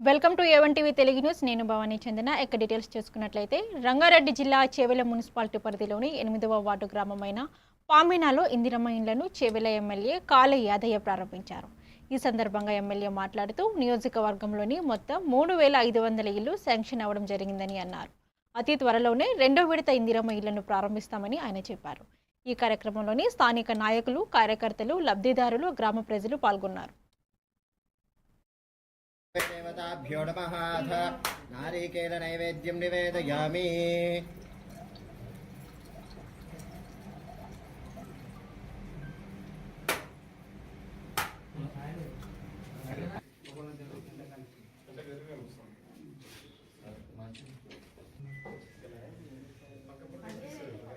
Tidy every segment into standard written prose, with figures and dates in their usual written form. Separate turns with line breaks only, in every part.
Welcome to A1 TV Telugu news. నేను భవానీ చందన. ఎక్క details చూసుకున్నట్లయితే రంగారెడ్డి జిల్లా చేవెళ్ల మున్సిపాలిటీ పరిధిలోని 8వ వార్డు గ్రామమైన పామినాలో ఇందిరమ్మ ఇండ్లను చేవెళ్ల ఎమ్మెల్యే కాళ యాదయ్య ప్రారంభించారు. ఈ సందర్భంగా ఎమ్మెల్యే మాట్లాడుతూ నియోజకవర్గంలోని మొత్తం 3500 ఇళ్లు శాంక్షన్ అవ్వడం జరిగిందని అన్నారు. అతి త్వరలోనే రెండో విడత ఇందిరమ్మ ఇళ్లను ప్రారంభిస్తామని ఆయన చెప్పారు. ఈ కార్యక్రమంలోని స్థానిక నాయకులు, కార్యకర్తలు, లబ్ధిదారులు, గ్రామ ప్రజలు పాల్గొన్నారు.
देवताभ्यो नमः। नारिकेल नैवेद्यं निवेदयामि।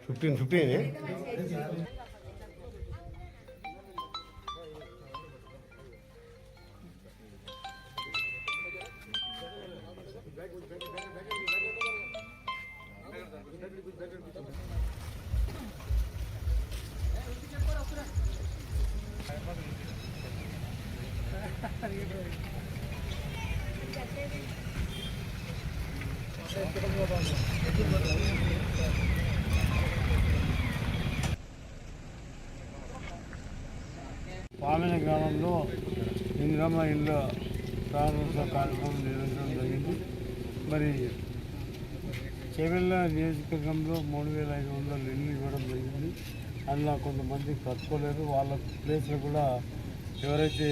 फिफ्टीन పామిన గ్రామంలో ఇందిరమ్మ ఇళ్ళ ప్రారంభోత్సవ కార్యక్రమం నిర్వహించడం జరిగింది. మరి చేవెళ్ళ నియోజకవర్గంలో 3500 ఇళ్ళు ఇవ్వడం జరిగింది. అందులో కొంతమంది కట్టుకోలేరు, వాళ్ళ ప్లేస్లో కూడా ఎవరైతే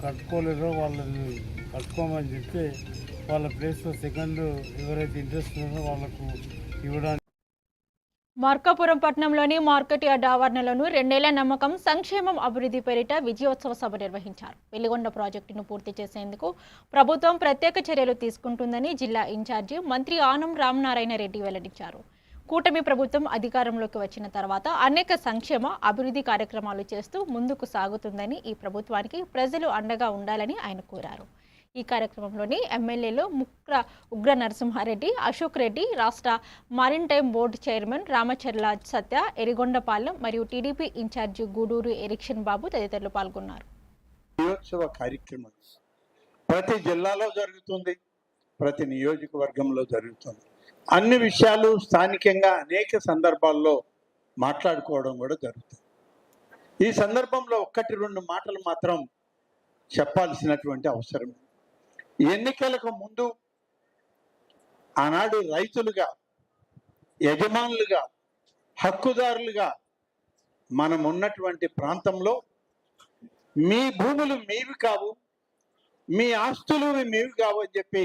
కట్టుకోలేరో వాళ్ళని కట్టుకోమని చెప్తే వాళ్ళ ప్లేస్లో సెకండ్ ఎవరైతే ఇంట్రెస్ట్ ఉన్నారో వాళ్ళకు ఇవ్వడానికి
మార్కాపురం పట్టణంలోని మార్కెట్ యార్డ్ ఆవరణలోను 2 ఏళ్ల నమ్మకం, సంక్షేమం, అభివృద్ధి పేరిట విజయోత్సవ సభ నిర్వహించారు. వెలిగొండ ప్రాజెక్టును పూర్తి చేసేందుకు ప్రభుత్వం ప్రత్యేక చర్యలు తీసుకుంటుందని జిల్లా ఇన్ఛార్జి మంత్రి ఆనం రామనారాయణ రెడ్డి వెల్లడించారు. కూటమి ప్రభుత్వం అధికారంలోకి వచ్చిన తర్వాత అనేక సంక్షేమ, అభివృద్ధి కార్యక్రమాలు చేస్తూ ముందుకు సాగుతుందని, ఈ ప్రభుత్వానికి ప్రజలు అండగా ఉండాలని ఆయన కోరారు. ఈ కార్యక్రమంలోని ఎమ్మెల్యేలు ఉగ్ర నరసింహారెడ్డి, అశోక్ రెడ్డి, రాష్ట్ర మారిటైమ్ బోర్డు చైర్మన్ రామచర్ల సత్య, ఎరిగొండపాలెం మరియు టీడీపీ ఇన్ఛార్జి గూడూరు ఎరిక్షన్ బాబు తదితరులు పాల్గొన్నారు.
విజయోత్సవ కార్యక్రమం ప్రతి జిల్లాలో జరుగుతుంది, ప్రతి నియోజకవర్గంలో జరుగుతుంది. అన్ని విషయాలు స్థానికంగా అనేక సందర్భాల్లో మాట్లాడుకోవడం కూడా జరుగుతుంది. ఈ సందర్భంలో 1-2 మాటలు మాత్రం చెప్పాల్సినటువంటి అవసరం. ఎన్నికలకు ముందు ఆనాడు రైతులుగా, యజమానులుగా, హక్కుదారులుగా మనం ఉన్నటువంటి ప్రాంతంలో మీ భూములు మీవి కావు, మీ ఆస్తులు మీవి కావు అని చెప్పి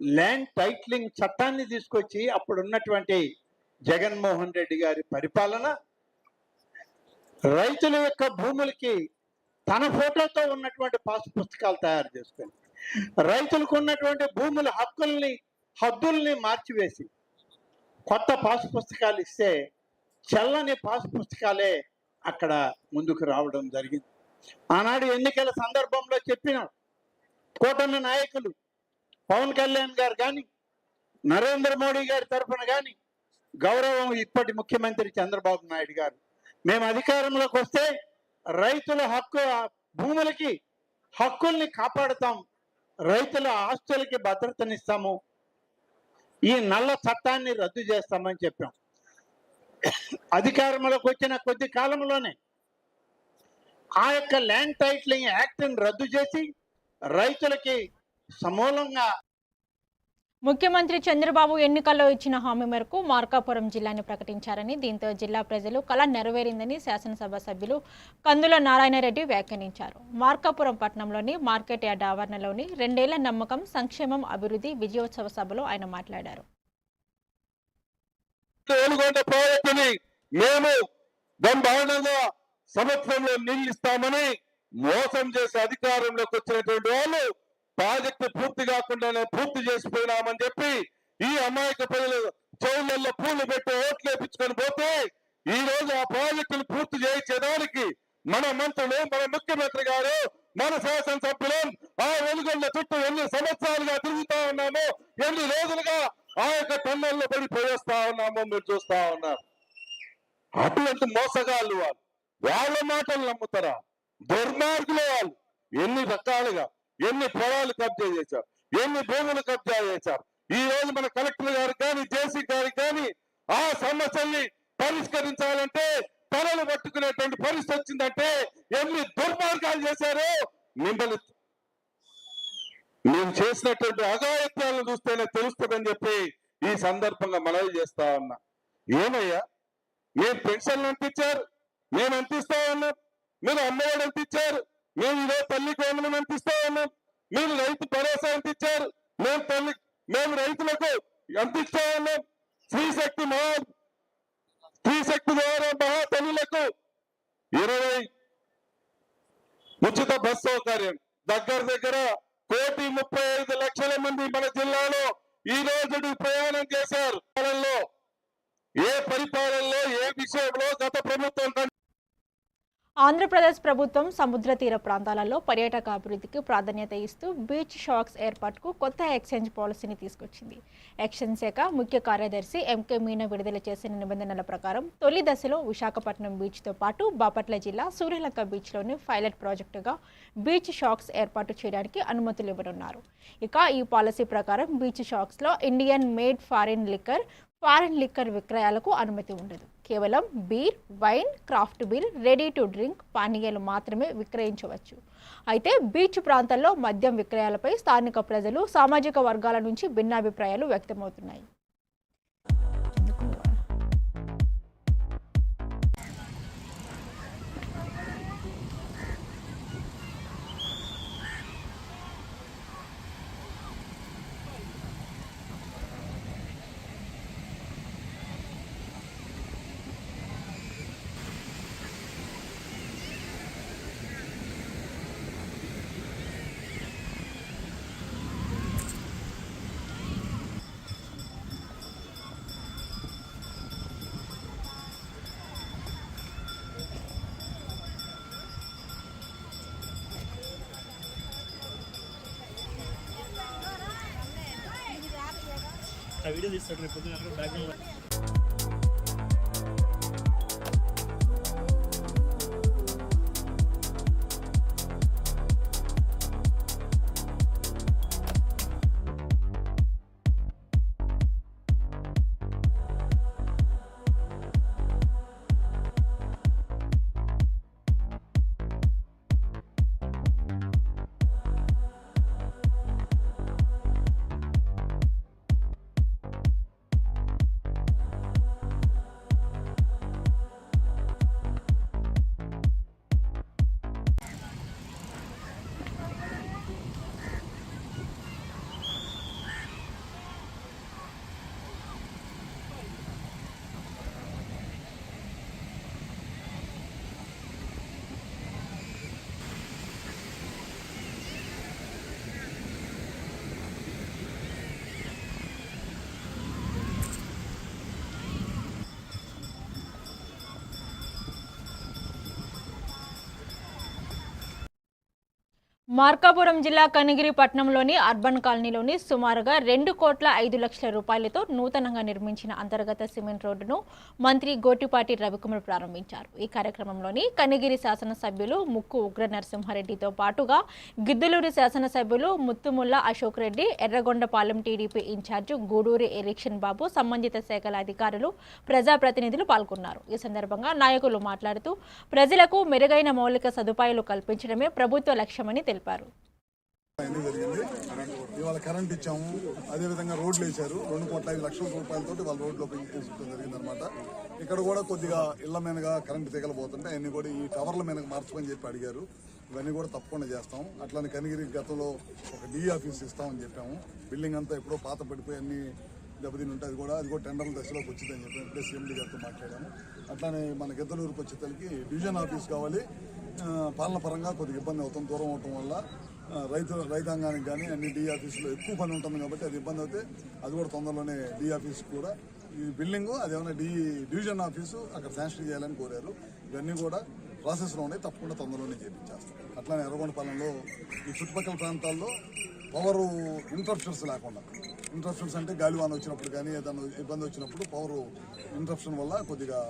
ల్యాండ్ టైటిలింగ్ చట్టాన్ని తీసుకొచ్చి అప్పుడున్నటువంటి జగన్మోహన్ రెడ్డి గారి పరిపాలన రైతుల యొక్క భూములకి తన ఫోటోతో ఉన్నటువంటి పాస్ పుస్తకాలు తయారు చేసుకొని రైతులకు ఉన్నటువంటి భూముల హద్దుల్ని మార్చివేసి కొత్త పాస్ పుస్తకాలు ఇస్తే చల్లని పాస్ పుస్తకాలే అక్కడ ముందుకు రావడం జరిగింది. ఆనాడు ఎన్నికల సందర్భంలో చెప్పిన కూటమి నాయకులు పవన్ కళ్యాణ్ గారు కానీ, నరేంద్ర మోడీ గారి తరఫున కానీ, గౌరవం ఇప్పటి ముఖ్యమంత్రి చంద్రబాబు నాయుడు గారు, మేము అధికారంలోకి వస్తే రైతుల భూములకి హక్కుల్ని కాపాడుతాం, రైతుల ఆస్తులకి భద్రతనిస్తాము, ఈ నల్ల చట్టాన్ని రద్దు చేస్తామని చెప్పాం. అధికారంలోకి వచ్చిన కొద్ది కాలంలోనే ఆ యొక్క ల్యాండ్ టైటిలింగ్ యాక్ట్ని రద్దు చేసి రైతులకి సమూలంగా
ముఖ్యమంత్రి చంద్రబాబు ఎన్నికల్లో ఇచ్చిన హామీ మేరకు మార్కాపురం జిల్లాని ప్రకటించారని, దీంతో జిల్లా ప్రజలు కల నెరవేరిందని శాసనసభ సభ్యులు కందుల నారాయణరెడ్డి వ్యాఖ్యానించారు. మార్కాపురం పట్టణంలోని మార్కెట్ యార్డ్ ఆవరణలోని 2 ఏళ్ల నమ్మకం, సంక్షేమం, అభివృద్ధి విజయోత్సవ సభలో ఆయన మాట్లాడారు.
సంవత్సరంలో నీళ్లు ఇస్తామని మోసం చేసి అధికారంలోకి వచ్చినటువంటి వాళ్ళు ప్రాజెక్టు పూర్తి కాకుండానే పూర్తి చేసిపోయినామని చెప్పి ఈ అమాయక ప్రజలు చెవులలో పూలు పెట్టి ఓట్లు వేయించుకొని పోతే ఈ రోజు ఆ ప్రాజెక్టులు పూర్తి చేయించేదానికి మన మంత్రులు, మన ముఖ్యమంత్రి గారు, మన శాసనసభ్యులు ఆ వెలుగుల చుట్టూ ఎన్ని సంవత్సరాలుగా తిరుగుతా ఉన్నామో, ఎన్ని రోజులుగా ఆ యొక్క టన్నల్లో పడి పోయేస్తా ఉన్నామో మీరు చూస్తా ఉన్నారు. అటువంటి మోసగాళ్ళు వాళ్ళ మాటలు నమ్ముతారా? దుర్మార్గులు వాళ్ళు. ఎన్ని రకాలుగా ఎన్ని పొలాలు కబ్జా చేశారు, ఎన్ని భూములు కబ్జా చేశారు. ఈ రోజు మన కలెక్టర్ గారికి కానీ జేసీ గారికి కానీ ఆ సమస్యల్ని పరిష్కరించాలంటే తలలు పట్టుకునేటువంటి పరిస్థితి వచ్చిందంటే ఎన్ని దుర్మార్గాలు చేశారో మిమ్మల్ని మేము చేసినటువంటి అఘాయిత్యాలను చూస్తేనే తెలుస్తుందని చెప్పి ఈ సందర్భంగా మనవి చేస్తా ఉన్నా. ఏమయ్యా, మీరు పెన్షన్లు ఎంత ఇచ్చారు, మేము ఎంత ఇస్తా ఉన్నాం, మీరు అమ్మఒడి ఎంత ఇచ్చారు, మేము ఈరోజు తల్లి గవర్నమెంట్ ఎంత ఇస్తా ఉన్నాం, మీరు రైతు భరోసా ఎంత ఇచ్చారు, మేము రైతులకు ఎంత ఇస్తా ఉన్నాం, స్త్రీశక్తి ద్వారా మహాతల్లులకు 20 ఉచిత బస్ సౌకర్యం, దగ్గర 1,35,00,000 మంది మన జిల్లాలో ఈ రోజు ప్రయాణం చేశారు. ఏ పరిపాలనలో ఏ విషయంలో గత ప్రభుత్వం
ఆంధ్రప్రదేశ్ ప్రభుత్వం సముద్ర తీర ప్రాంతాలలో పర్యాటక అభివృద్ధికి ప్రాధాన్యత ఇస్తూ బీచ్ షాక్స్ ఏర్పాటుకు కొత్త ఎక్స్చేంజ్ పాలసీని తీసుకొచ్చింది. ఎక్స్చేంజ్ శాఖ ముఖ్య కార్యదర్శి ఎంకే మీనా విడుదల చేసిన నిబంధనల ప్రకారం తొలి దశలో విశాఖపట్నం బీచ్తో పాటు బాపట్ల జిల్లా సూర్యలంక బీచ్లోని పైలట్ ప్రాజెక్టుగా బీచ్ షాక్స్ ఏర్పాటు చేయడానికి అనుమతులు ఇవ్వనున్నారు. ఇక ఈ పాలసీ ప్రకారం బీచ్ షాక్స్లో ఇండియన్ మేడ్ ఫారిన్ లిక్కర్ విక్రయాలకు అనుమతి ఉండదు. కేవలం beer, wine, craft beer, ready to drink పానీయాలు మాత్రమే విక్రయించవచ్చు. అయితే బీచ్ ప్రాంతాల్లో మద్యం విక్రయాలపై స్థానిక ప్రజలు, సామాజిక వర్గాల నుంచి భిన్నాభిప్రాయాలు వ్యక్తమవుతున్నాయి.
వీడియో తీస్తాడు రేపు బ్యాక్గ్రౌండ్.
మార్కాపురం జిల్లా కనిగిరి పట్టణంలోని అర్బన్ కాలనీలోని సుమారుగా 2,05,00,000 రూపాయలతో నూతనంగా నిర్మించిన అంతర్గత సిమెంట్ రోడ్డును మంత్రి గోటిపాటి రవికుమార్ ప్రారంభించారు. ఈ కార్యక్రమంలోని కనిగిరి శాసనసభ్యులు ముక్కు ఉగ్ర నరసింహారెడ్డితో పాటుగా గిద్దలూరు శాసనసభ్యులు ముత్తుముల్ల అశోక్ రెడ్డి, ఎర్రగొండపాలెం టీడీపీ ఇన్ఛార్జి గూడూరి ఎరిక్షన్ బాబు, సంబంధిత శాఖల అధికారులు, ప్రజాప్రతినిధులు పాల్గొన్నారు. ఈ సందర్భంగా నాయకులు మాట్లాడుతూ ప్రజలకు మెరుగైన మౌలిక సదుపాయాలు కల్పించడమే ప్రభుత్వ లక్ష్యమని తెలిపారు.
జరిగింది. ఇవాళ కరెంట్ ఇచ్చాము, అదేవిధంగా రోడ్లు వేశారు. 2,05,00,000 రూపాయలతోటి వాళ్ళ రోడ్లు ఓపెన్ చేసుకోవడం జరిగిందనమాట. ఇక్కడ కూడా కొద్దిగా ఇళ్ల మీదగా కరెంట్ తీగలు పోతుంటే అన్ని కూడా ఈ టవర్ల మీద మార్చుకొని చెప్పి అడిగారు. ఇవన్నీ కూడా తప్పకుండా చేస్తాం. అట్లానే కనిగిరి గతంలో ఒక డీ ఆఫీస్ ఇస్తామని చెప్పాము. బిల్డింగ్ అంతా ఎప్పుడో పాత పడిపోయి అన్ని దెబ్బతిని ఉంటే అది కూడా టెండర్ల దశలోకి వచ్చిందని చెప్పి ఇప్పుడే సీఎండీ గారితో మాట్లాడాము. అట్లానే మన గిద్దలూరుకి వచ్చేసరికి డివిజన్ ఆఫీస్ కావాలి. పాలన పరంగా కొద్దిగా ఇబ్బంది అవుతుంది, దూరం అవటం వల్ల రైతాంగానికి కానీ అన్ని డీ ఆఫీసులో ఎక్కువ పని ఉంటుంది కాబట్టి అది ఇబ్బంది అవుతే అది కూడా తొందరలోనే డీ ఆఫీస్ కూడా ఈ బిల్డింగు అదేమన్నా డివిజన్ ఆఫీసు అక్కడ శాంక్షన్ చేయాలని కోరారు. ఇవన్నీ కూడా ప్రాసెస్లో ఉన్నాయి, తప్పకుండా తొందరలోనే చేపించేస్తాం. అట్లానే ఎర్రగొండపాలెంలో ఈ చుట్టుపక్కల ప్రాంతాల్లో పవర్ ఇంటరప్షన్స్ లేకుండా, ఇంటరప్షన్స్ అంటే గాలివాన వచ్చినప్పుడు కానీ ఏదైనా ఇబ్బంది వచ్చినప్పుడు పవర్ ఇంటరప్షన్ వల్ల కొద్దిగా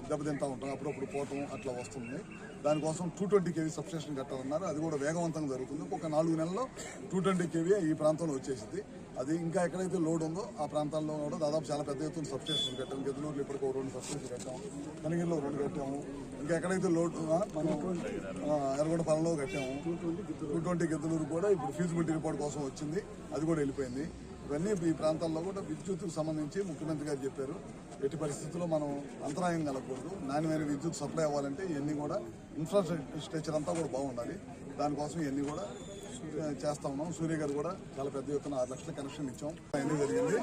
దెబ్బతింటూ ఉంటాం, అప్పుడప్పుడు పోవటం అట్లా వస్తుంది. దానికోసం 220 kV సబ్స్టేషన్ కట్టాలన్నారు. అది కూడా వేగవంతంగా జరుగుతుంది. ఒక 4 నెలల్లో 220 kV ఈ ప్రాంతంలో వచ్చేసింది. అది ఇంకా ఎక్కడైతే లోడ్ ఉందో ఆ ప్రాంతాల్లో కూడా దాదాపు చాలా పెద్ద ఎత్తున సబ్స్టేషన్ కట్టాము. గెదలూరులో ఇప్పటికి 2 సబ్స్టేషన్ కట్టాము, కనిగిరిలో 2 కట్టాము. ఇంకా ఎక్కడైతే లోడ్ మనం ఎర్రగొండపాలెంలో కట్టాము. 220 గెదలూరు కూడా ఇప్పుడు ఫీజిబిలిటీ రిపోర్ట్ కోసం వచ్చింది, అది కూడా వెళ్ళిపోయింది. ఇవన్నీ ఈ ప్రాంతాల్లో కూడా విద్యుత్తుకు సంబంధించి ముఖ్యమంత్రి గారు చెప్పారు, ఎట్టి పరిస్థితుల్లో మనం అంతరాయం కలగకూడదు. నాణ్యమైన విద్యుత్ సప్లై అవ్వాలంటే ఇవన్నీ కూడా ఇన్ఫ్రాస్ట్రక్చర్ అంతా కూడా బాగుండాలి. దానికోసం ఇవన్నీ కూడా చేస్తా ఉన్నాం. సూర్య గారు కూడా చాలా పెద్ద ఎత్తున 6 లక్షల కనెక్షన్ ఇచ్చాం. అన్నీ జరిగింది.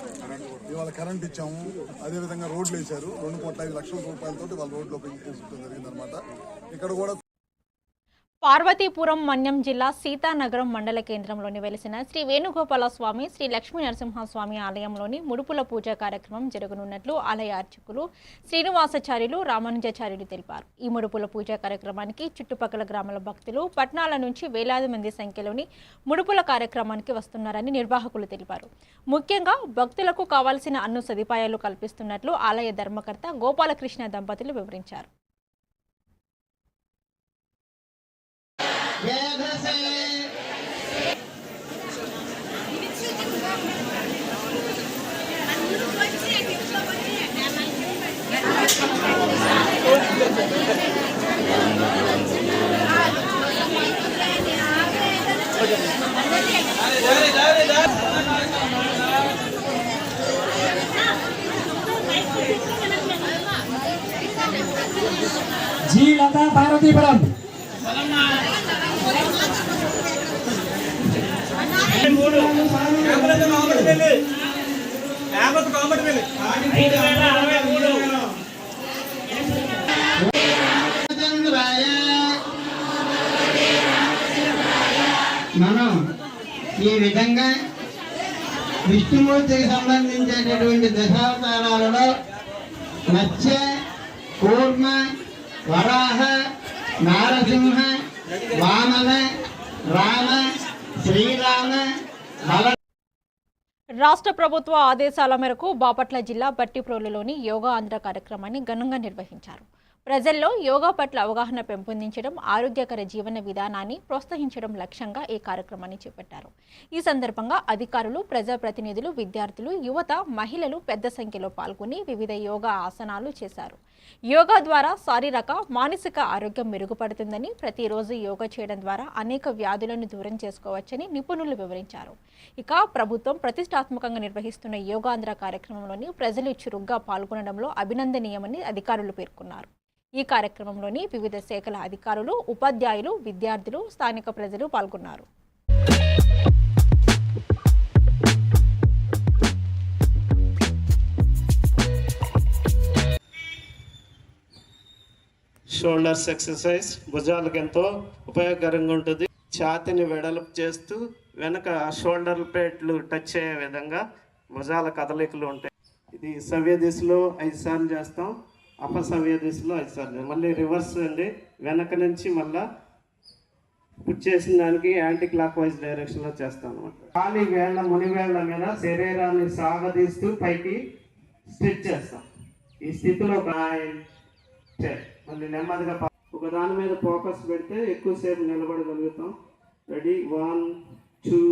ఇవాళ కరెంట్ ఇచ్చాము, అదేవిధంగా రోడ్లు వేశారు. 2,05,00,000 రూపాయలతోటి వాళ్ళ రోడ్లు ఓపెన్ చేసుకోవడం జరిగిందనమాట. ఇక్కడ కూడా
పార్వతీపురం మన్యం జిల్లా సీతానగరం మండల కేంద్రంలోని వెలిసిన శ్రీ వేణుగోపాల స్వామి, శ్రీ లక్ష్మీ నరసింహస్వామి ఆలయంలోని ముడుపుల పూజా కార్యక్రమం జరగనున్నట్లు ఆలయ అర్చకులు శ్రీనివాసాచార్యులు, రామానుజాచార్యులు తెలిపారు. ఈ ముడుపుల పూజా కార్యక్రమానికి చుట్టుపక్కల గ్రామాల భక్తులు, పట్టణాల నుంచి వేలాది మంది సంఖ్యలోని ముడుపుల కార్యక్రమానికి వస్తున్నారని నిర్వాహకులు తెలిపారు. ముఖ్యంగా భక్తులకు కావాల్సిన అన్ని సదుపాయాలు కల్పిస్తున్నట్లు ఆలయ ధర్మకర్త గోపాలకృష్ణ దంపతులు వివరించారు.
जी लता पार्वतीपुरम
మనం ఈ విధంగా విష్ణుమూర్తికి సంబంధించినటువంటి దశావతారాలలో మత్స్య, కూర్మ, వరాహ, నారసింహ, వామన, రామ, శ్రీరామ, బల.
రాష్ట్ర ప్రభుత్వ ఆదేశాల మేరకు బాపట్ల జిల్లా బట్టిప్రోలులోని యోగా ఆంధ్ర కార్యక్రమాన్ని ఘనంగా నిర్వహించారు. ప్రజల్లో యోగా పట్ల అవగాహన పెంపొందించడం, ఆరోగ్యకర జీవన విధానాన్ని ప్రోత్సహించడం లక్ష్యంగా ఈ కార్యక్రమాన్ని చేపట్టారు. ఈ సందర్భంగా అధికారులు, ప్రజాప్రతినిధులు, విద్యార్థులు, యువత, మహిళలు పెద్ద సంఖ్యలో పాల్గొని వివిధ యోగా ఆసనాలు చేశారు. యోగా ద్వారా శారీరక, మానసిక ఆరోగ్యం మెరుగుపడుతుందని, ప్రతిరోజు యోగా చేయడం ద్వారా అనేక వ్యాధులను దూరం చేసుకోవచ్చని నిపుణులు వివరించారు. ఇక ప్రభుత్వం ప్రతిష్టాత్మకంగా నిర్వహిస్తున్న యోగాంధ్ర కార్యక్రమంలోని ప్రజలు చురుగ్గా పాల్గొనడంలో అభినందనీయమని అధికారులు పేర్కొన్నారు. ఈ కార్యక్రమంలోని వివిధ శాఖల అధికారులు, ఉపాధ్యాయులు, విద్యార్థులు, స్థానిక ప్రజలు పాల్గొన్నారు.
షోల్డర్స్ ఎక్సర్సైజ్ భుజాలకు ఎంతో ఉపయోగకరంగా ఉంటుంది. ఛాతిని వెడల్పు చేస్తూ వెనక షోల్డర్ ప్లేట్లు టచ్ అయ్యే విధంగా భుజాల కదలికలు ఉంటాయి. ఇది సవ్య దిశలో 5 సార్లు చేస్తాం, అపసవ్య దిశలో 5 సార్లు. మళ్ళీ రివర్స్ అండి, వెనక నుంచి మళ్ళా పుట్ చేసిన దానికి యాంటీ క్లాక్ వైజ్ డైరెక్షన్లో చేస్తాం అనమాట. ఖాళీ వేళ్ల, మునివేళ్ల మీద శరీరాన్ని సాగదీస్తూ పైకి స్ట్రెచ్ చేస్తాం. ఈ స్థితిలో మళ్ళీ నెమ్మదిగా ఒక దాని మీద ఫోకస్ పెడితే ఎక్కువసేపు నిలబడగలుగుతాం. రెడీ, 1 2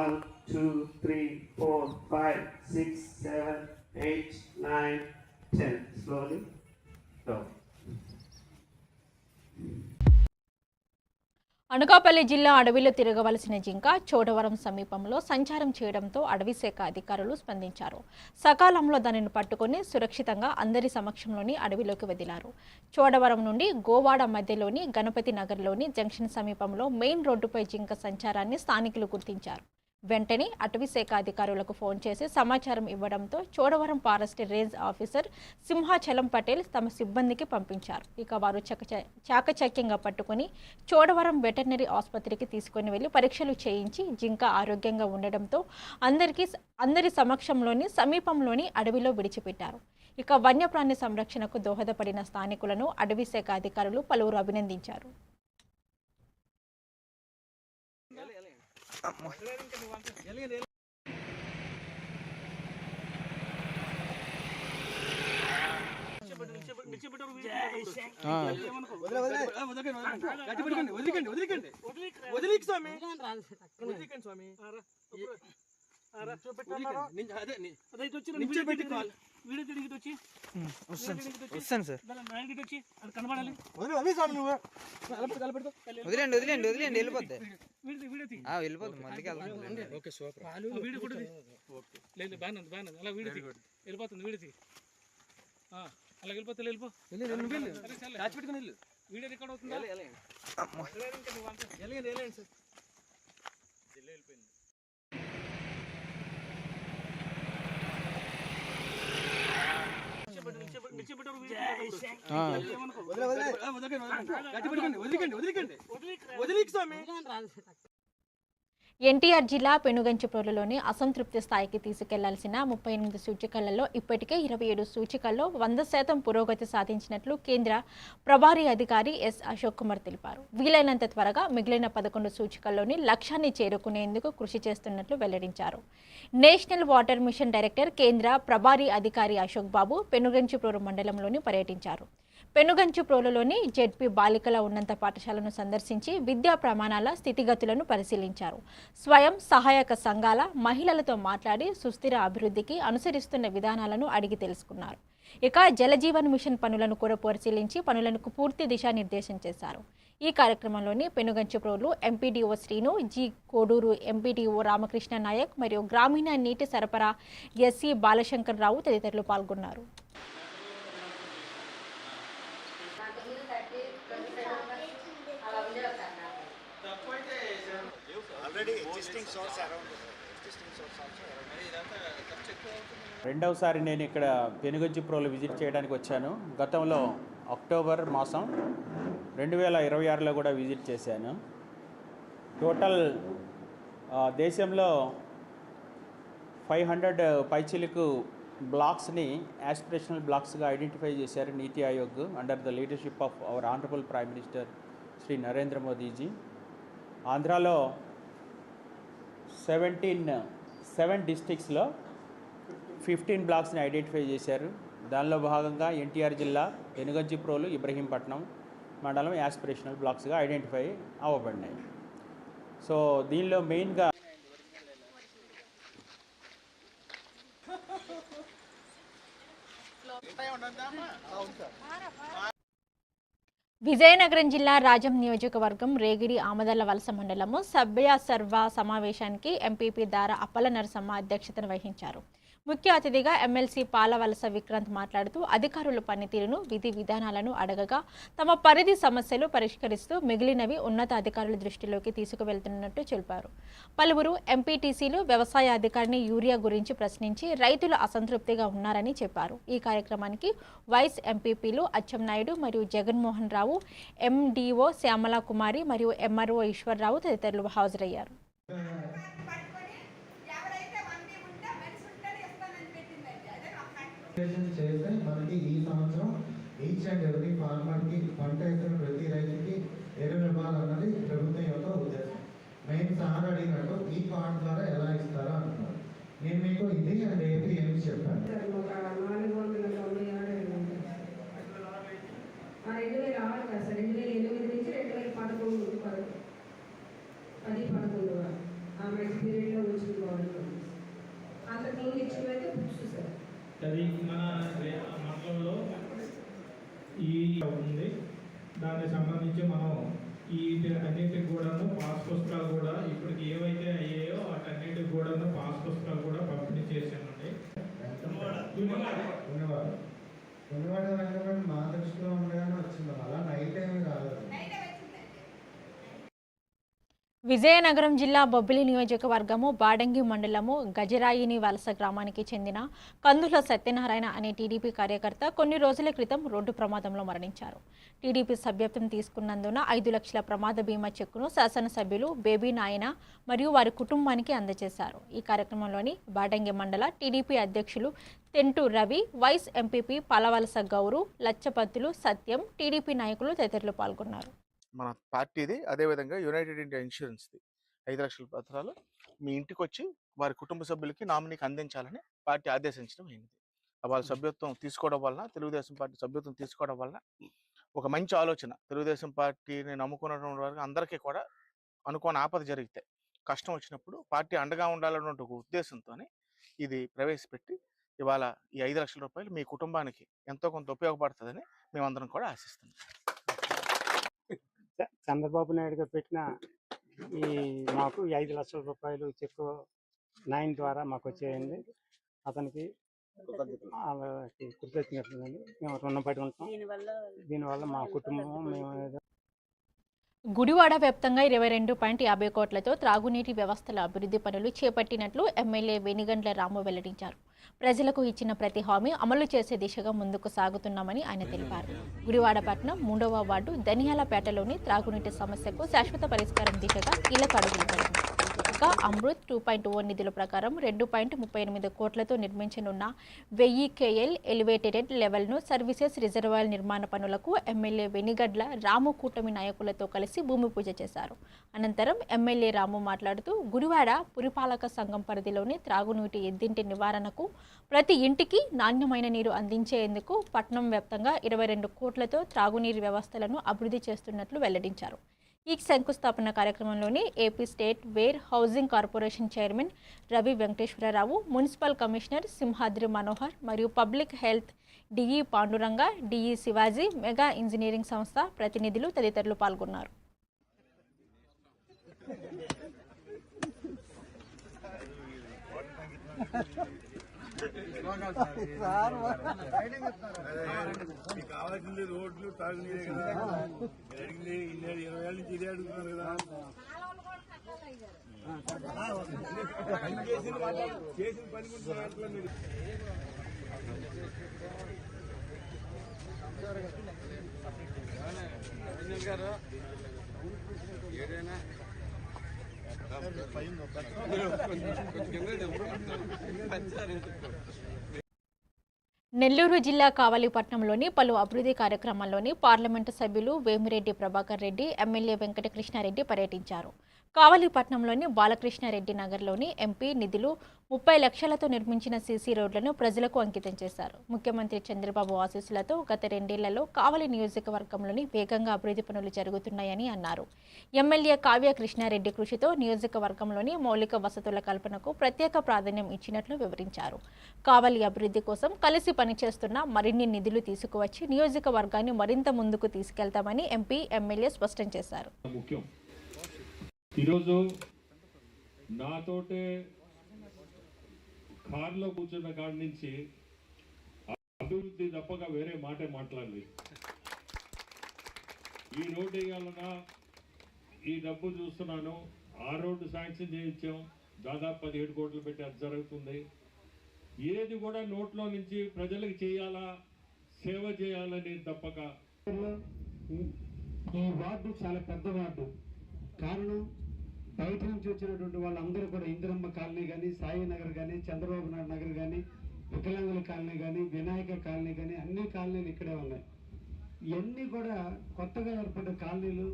1 2 3 4 5 6 7 8 9 10. Slowly go.
అనకాపల్లి జిల్లా అడవిలో తిరగవలసిన జింక చోడవరం సమీపంలో సంచారం చేయడంతో అటవీ శాఖ అధికారులు స్పందించారు. సకాలంలో దానిని పట్టుకుని సురక్షితంగా అందరి సమక్షంలోని అడవిలోకి వదిలారు. చోడవరం నుండి గోవాడ మధ్యలోని గణపతి నగర్లోని జంక్షన్ సమీపంలో మెయిన్ రోడ్డుపై జింక సంచారాన్ని స్థానికులు గుర్తించారు. వెంటనే అటవీ శాఖ అధికారులకు ఫోన్ చేసి సమాచారం ఇవ్వడంతో Chodavaram forest range officer Simhachalam Patel తమ సిబ్బందికి పంపించారు. ఇక వారు చాకచక్యంగా పట్టుకుని చోడవరం వెటర్నరీ ఆసుపత్రికి తీసుకుని వెళ్లి పరీక్షలు చేయించి జింక ఆరోగ్యంగా ఉండడంతో అందరి సమక్షంలోని సమీపంలోని అడవిలో విడిచిపెట్టారు. ఇక వన్యప్రాణి సంరక్షణకు దోహదపడిన స్థానికులను అటవీ శాఖ అధికారులు పలువురు అభినందించారు.
వస్తాను సార్ కనబడాలి
వదిలేండి వదిలేండి వదిలేండి వెళ్ళిపోద్ది వెళ్ళిపోద్ది మందికి వెళ్తుంది.
ఓకే సూపర్ వీడియో కూడా లేదు బాగానే బాగానే అలా వీడియో వెళ్ళిపోతుంది వీడియో అలా వెళ్ళిపోతే వెళ్ళిపో పెట్టుకుని వెళ్ళు వీడియో రికార్డ్ అవుతుందా వెళ్ళండి సార్ వెళ్ళిపోయింది.
ఎన్టీఆర్ జిల్లా పెనుగంచిప్రోలులోని అసంతృప్తి స్థాయికి తీసుకెళ్లాల్సిన 38 సూచికలలో ఇప్పటికే 27 సూచికల్లో 100% పురోగతి సాధించినట్లు కేంద్ర ప్రభారీ అధికారి ఎస్ అశోక్ కుమార్ తెలిపారు. వీలైనంత త్వరగా మిగిలిన 11 సూచికల్లోని లక్ష్యాన్ని చేరుకునేందుకు కృషి చేస్తున్నట్లు వెల్లడించారు. నేషనల్ వాటర్ మిషన్ డైరెక్టర్ కేంద్ర ప్రభారీ అధికారి అశోక్ బాబు పెనుగంచిప్రోలు మండలంలోని పర్యటించారు. పెనుగంచిప్రోలులోని జెడ్పీ బాలికల ఉన్నత పాఠశాలను సందర్శించి విద్యా ప్రమాణాల స్థితిగతులను పరిశీలించారు. స్వయం సహాయక సంఘాల మహిళలతో మాట్లాడి సుస్థిర అభివృద్ధికి అనుసరిస్తున్న విధానాలను అడిగి తెలుసుకున్నారు. ఇక జలజీవన్ మిషన్ పనులను కూడా పరిశీలించి పనులకు పూర్తి దిశానిర్దేశం చేశారు. ఈ కార్యక్రమంలోని Penuganchiprolu MPDO Srinu, G Kodur MPDO Ramakrishna Naik మరియు గ్రామీణ నీటి సరఫరా ఎస్సీ బాలశంకర్ రావు తదితరులు పాల్గొన్నారు.
రెండవసారి నేను ఇక్కడ పెనుగంచిప్రోలు విజిట్ చేయడానికి వచ్చాను. గతంలో అక్టోబర్ మాసం 2026లో కూడా విజిట్ చేశాను. టోటల్ దేశంలో 500 పైచిలకు బ్లాక్స్ని యాస్పిరేషనల్ బ్లాక్స్గా ఐడెంటిఫై చేశారు Niti Aayog under the leadership of our honourable prime minister Shri Narendra Modiji. ఆంధ్రాలో 7 డిస్ట్రిక్ట్స్లో 15 బ్లాక్స్ని ఐడెంటిఫై చేశారు. దానిలో భాగంగా ఎన్టీఆర్ జిల్లా పెనుగంచిప్రోలు, ఇబ్రహీంపట్నం మండలం యాస్పిరేషనల్ బ్లాక్స్గా ఐడెంటిఫై అవ్వబడినాయి. సో దీనిలో మెయిన్గా
విజయనగరం జిల్లా రాజం నియోజకవర్గం రేగిడి ఆమదల వలస మండలము సభ్య సర్వ సమావేశానికి ఎంపీపీ దార అప్పల నరసమ్మ అధ్యక్షతన వహించారు. ముఖ్య అతిథిగా ఎమ్మెల్సీ పాలవలస విక్రాంత్ మాట్లాడుతూ అధికారుల పనితీరును, విధి విధానాలను అడగగా తమ పరిధి సమస్యలు పరిష్కరిస్తూ మిగిలినవి ఉన్నత అధికారుల దృష్టిలోకి తీసుకువెళ్తున్నట్టు తెలిపారు. పలువురు ఎంపీటీసీలు వ్యవసాయ అధికారిని యూరియా గురించి ప్రశ్నించి రైతులు అసంతృప్తిగా ఉన్నారని చెప్పారు. ఈ కార్యక్రమానికి వైస్ ఎంపీపీలు అచ్చెన్నాయుడు మరియు జగన్మోహన్ రావు, ఎండీఓ శ్యామలా కుమారి మరియు ఎంఆర్ఓ ఈశ్వర్రావు తదితరులు హాజరయ్యారు.
చేస్తే మనకి ఈ సంవత్సరం ఈచ్ అండ్ ఎవ్రీ ఫార్మర్కి పంట వేసిన ప్రతి రైతుకి ఎరువు ఇవ్వాలన్నది ప్రభుత్వం యొక్క ఉద్దేశం. మెయిన్ సార్ అడిగినట్టు ఈ కార్డు ద్వారా ఎలా ఇస్తారో అంటున్నారు. నేను మీకు ఇది అండ్ ఏపీ ఏమి చెప్పాను.
2008 నుంచి 2011 ఆ మధ్య పీరియడ్లో ఉంచుకోవాలి. అంతకుముందు ఇచ్చినైతే బుక్స్ సార్
అది మన మండలంలో ఈ ఉంది. దానికి సంబంధించి మనం ఈ అన్నింటికి కూడాను పాస్ పుస్తకాలు కూడా ఇప్పటికి ఏవైతే అయ్యాయో వాటన్నిటికి కూడాను పాస్ పుస్తకాలు కూడా పంపిణీ చేశామండి.
మా దృష్టిలో ఉండగానే వచ్చింది, అలా నైట్ టైం కాదు.
విజయనగరం జిల్లా బొబ్బిలి నియోజకవర్గము బాడంగి మండలము గజరాయిని వలస గ్రామానికి చెందిన కందుల సత్యనారాయణ అనే టీడీపీ కార్యకర్త కొన్ని రోజుల క్రితం రోడ్డు ప్రమాదంలో మరణించారు. టీడీపీ సభ్యత్వం తీసుకున్నందున 5 లక్షల ప్రమాద బీమా చెక్కును శాసనసభ్యులు బేబీ నాయన మరియు వారి కుటుంబానికి అందజేశారు. ఈ కార్యక్రమంలోని బాడంగి మండల టీడీపీ అధ్యక్షులు తెంటు రవి, వైస్ ఎంపీపీ పలవలస గౌరు, లచ్చపత్తులు, సత్యం, టీడీపీ నాయకులు తదితరులు పాల్గొన్నారు.
మన పార్టీది, అదేవిధంగా యునైటెడ్ ఇండియా ఇన్సూరెన్స్ది 5 లక్షల పత్రాలు మీ ఇంటికి వచ్చి వారి కుటుంబ సభ్యులకి నామినీకి అందించాలని పార్టీ ఆదేశించడం అయింది. వాళ్ళ సభ్యత్వం తీసుకోవడం వలన, తెలుగుదేశం పార్టీ సభ్యత్వం తీసుకోవడం వలన ఒక మంచి ఆలోచన. తెలుగుదేశం పార్టీని నమ్ముకున్నటువంటి వారికి అందరికీ కూడా అనుకోని ఆపద జరిగితే, కష్టం వచ్చినప్పుడు పార్టీ అండగా ఉండాలన్న ఒక ఉద్దేశంతో ఇది ప్రవేశపెట్టి ఇవాళ ఈ 5 లక్షల రూపాయలు మీ కుటుంబానికి ఎంతో కొంత ఉపయోగపడుతుందని మేమందరం కూడా ఆశిస్తున్నాం.
చంద్రబాబు నాయుడు గారు పెట్టిన మాకు 5 లక్షల రూపాయలు చెక్కు 9 ద్వారా మాకు వచ్చేయండి. అతనికి కృతజ్ఞతలండి. మేము రుణపడి ఉంటాం. దీనివల్ల మా కుటుంబం మేము
గుడివాడ వ్యాప్తంగా 22.50 కోట్లతో త్రాగునీటి వ్యవస్థల అభివృద్ధి పనులు చేపట్టినట్లు ఎమ్మెల్యే వేణిగండ్ల రాము వెల్లడించారు. ప్రజలకు ఇచ్చిన ప్రతి హామీ అమలు చేసే దిశగా ముందుకు సాగుతున్నామని ఆయన తెలిపారు. గుడివాడ పట్టణం 3వ వార్డు దనియాలపేటలోని త్రాగునీటి సమస్యకు శాశ్వత పరిష్కారం దిశగా కీలక అడుగులు పడింది. ఇక అమృత్ 2.0 నిధుల ప్రకారం 2.38 కోట్లతో నిర్మించనున్న 1000 KL ఎలివేటెడ్ లెవెల్ను సర్వీసెస్ రిజర్వాయర్ నిర్మాణ పనులకు ఎమ్మెల్యే వెనిగడ్ల రాము కూటమి నాయకులతో కలిసి భూమి పూజ చేశారు. అనంతరం ఎమ్మెల్యే రాము మాట్లాడుతూ గుడివాడ పురపాలక సంఘం పరిధిలోని త్రాగునీటి ఎద్దింటి నివారణకు ప్రతి ఇంటికి నాణ్యమైన నీరు అందించేందుకు పట్టణం వ్యాప్తంగా 22 కోట్లతో త్రాగునీరు వ్యవస్థలను అభివృద్ధి చేస్తున్నట్లు వెల్లడించారు. ఈ శంకుస్థాపన కార్యక్రమంలోని AP state warehousing corporation chairman Ravi Venkateswararao, municipal commissioner Simhadri Manohar మరియు public health DE Panduranga, DE Shivaji, mega engineering సంస్థ ప్రతినిధులు తదితరులు పాల్గొన్నారు.
కావాల్సింది రోడ్లు, తాగునీరే కదా. అడిగింది 20 ఏళ్ళ నుంచి ఇదే అడుగుతున్నారు కదా. చేసిన పని ముందు గారు ఏదైనా
నెల్లూరు జిల్లా కావలిపట్నంలోని పలు అభివృద్ధి కార్యక్రమాల్లోని పార్లమెంటు సభ్యులు వేమిరెడ్డి ప్రభాకర్ రెడ్డి, ఎమ్మెల్యే వెంకటకృష్ణారెడ్డి పర్యటించారు. కావలిపట్నంలోని బాలకృష్ణారెడ్డి నగర్లోని ఎంపీ నిధులు 30 లక్షలతో నిర్మించిన సీసీ రోడ్లను ప్రజలకు అంకితం చేశారు. ముఖ్యమంత్రి చంద్రబాబు ఆశీస్సులతో గత 2 ఏళ్లలో కావలి నియోజకవర్గంలోని వేగంగా అభివృద్ధి పనులు జరుగుతున్నాయని అన్నారు. ఎమ్మెల్యే కావ్య కృష్ణారెడ్డి కృషితో నియోజకవర్గంలోని మౌలిక వసతుల కల్పనకు ప్రత్యేక ప్రాధాన్యం ఇచ్చినట్లు వివరించారు. కావలి అభివృద్ధి కోసం కలిసి పనిచేస్తున్న మరిన్ని నిధులు తీసుకువచ్చి నియోజకవర్గాన్ని మరింత ముందుకు తీసుకెళ్తామని ఎంపీ, ఎమ్మెల్యే స్పష్టం చేశారు.
ఈరోజు నాతోటే కారులో కూర్చున్న కాడి నుంచి అభివృద్ధి తప్పగా వేరే మాటే మాట్లాడలేదు. ఈ రోడ్డు వేయాలన్నా ఈ డబ్బు చూస్తున్నాను, ఆ రోడ్డు శాంక్షన్ చేయించాం, దాదాపు 17 కోట్లు పెట్టి అది జరుగుతుంది. ఏది కూడా నోట్లో నుంచి ప్రజలకు చేయాలా, సేవ చేయాలని తప్పక.
ఈ వార్డు చాలా పెద్ద వార్డు. కారణం బయట నుంచి వచ్చినటువంటి వాళ్ళందరూ కూడా ఇందిరమ్మ కాలనీ కానీ, సాయి నగర్ కానీ, చంద్రబాబు నాయుడు నగర్ కానీ, వికలాంగుల కాలనీ కానీ, వినాయక కాలనీ కానీ, అన్ని కాలనీలు ఇక్కడే ఉన్నాయి. ఇవన్నీ కూడా కొత్తగా ఏర్పడ్డ కాలనీలు.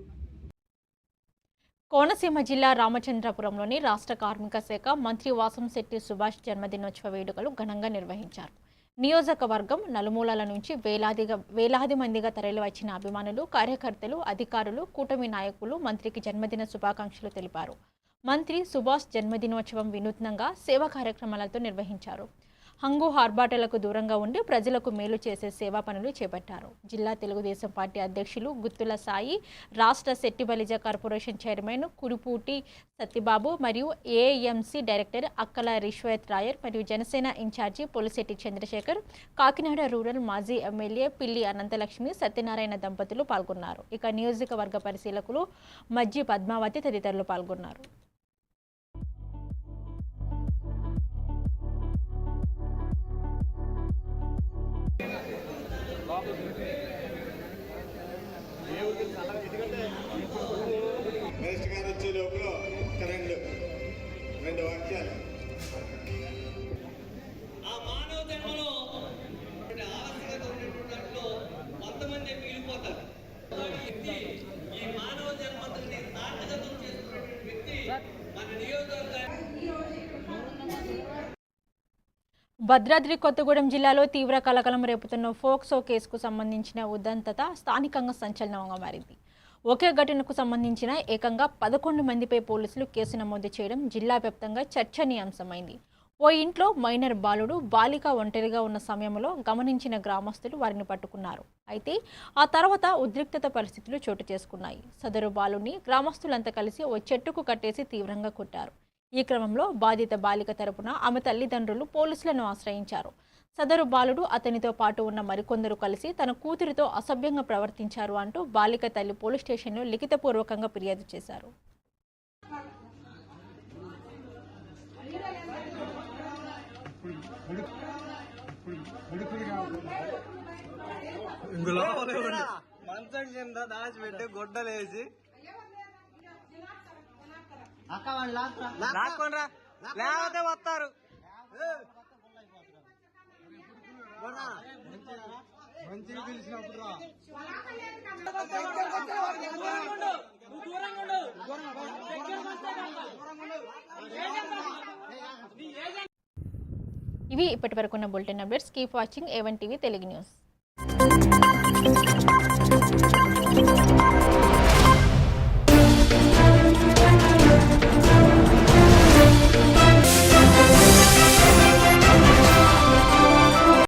కోనసీమ జిల్లా రామచంద్రపురంలోని రాష్ట్ర కార్మిక శాఖ మంత్రి వాసంశెట్టి సుభాష్ జన్మదినోత్సవ వేడుకలు ఘనంగా నిర్వహించారు. నియోజకవర్గం నలుమూలల నుంచి వేలాది మందిగా తరలివచ్చిన అభిమానులు, కార్యకర్తలు, అధికారులు, కూటమి నాయకులు మంత్రికి జన్మదిన శుభాకాంక్షలు తెలిపారు. మంత్రి సుభాష్ జన్మదినోత్సవం వినూత్నంగా సేవా కార్యక్రమాలతో నిర్వహించారు. హంగు ఆర్భాటాలకు దూరంగా ఉండి ప్రజలకు మేలు చేసే సేవా పనులు చేపట్టారు. జిల్లా తెలుగుదేశం పార్టీ అధ్యక్షులు గుత్తుల సాయి, రాష్ట్ర శెట్టి బలిజ కార్పొరేషన్ చైర్మన్ కుడిపూటి సత్యబాబు మరియు ఏఎంసీ డైరెక్టర్ అక్కల రిశ్వత్ రాయర్ మరియు జనసేన ఇన్ఛార్జి పొలిశెట్టి చంద్రశేఖర్, కాకినాడ రూరల్ మాజీ ఎమ్మెల్యే పిల్లి అనంతలక్ష్మి, సత్యనారాయణ దంపతులు పాల్గొన్నారు. ఇక నియోజకవర్గ పరిశీలకులు మజ్జి పద్మావతి తదితరులు పాల్గొన్నారు.
మినిస్టర్ గారు వచ్చే లోపల రెండు వాక్యాలు.
ఆ మానవ జన్మలో ఆలస్యత ఉన్నటువంటి కొంతమంది మిగిలిపోతారు. ఈ మానవ జన్మని సార్థకతం చేసుకున్నటువంటి వ్యక్తి మన నియోజకవర్గానికి.
భద్రాద్రి కొత్తగూడెం జిల్లాలో తీవ్ర కలకలం రేపుతున్న ఫోక్సో కేసుకు సంబంధించిన ఉదంతత స్థానికంగా సంచలనంగా మారింది. ఒకే ఘటనకు సంబంధించిన ఏకంగా 11 మందిపై పోలీసులు కేసు నమోదు చేయడం జిల్లా వ్యాప్తంగా చర్చనీయాంశమైంది. ఓ ఇంట్లో మైనర్ బాలుడు బాలిక ఒంటరిగా ఉన్న సమయంలో గమనించిన గ్రామస్తులు వారిని పట్టుకున్నారు. అయితే ఆ తర్వాత ఉద్రిక్తత పరిస్థితులు చోటు చేసుకున్నాయి. సదరు బాలుడిని గ్రామస్తులంతా కలిసి ఓ చెట్టుకు కట్టేసి తీవ్రంగా కొట్టారు. ఈ క్రమంలో బాధిత బాలిక తరపున ఆమె తల్లిదండ్రులు పోలీసులను ఆశ్రయించారు. సదరు బాలుడు అతనితో పాటు ఉన్న మరికొందరు కలిసి తన కూతురితో అసభ్యంగా ప్రవర్తించారు అంటూ బాలిక తల్లి పోలీస్ స్టేషన్లో లిఖితపూర్వకంగా ఫిర్యాదు చేశారు.
మంచం కింద దాచిపెట్టి గొడ్డలేసి లాక్కొండ్రా లేకపోతే వస్తారు.
ఇవి ఇప్పటివరకున్న bulletin updates. Keep watching A1 TV Telugu news.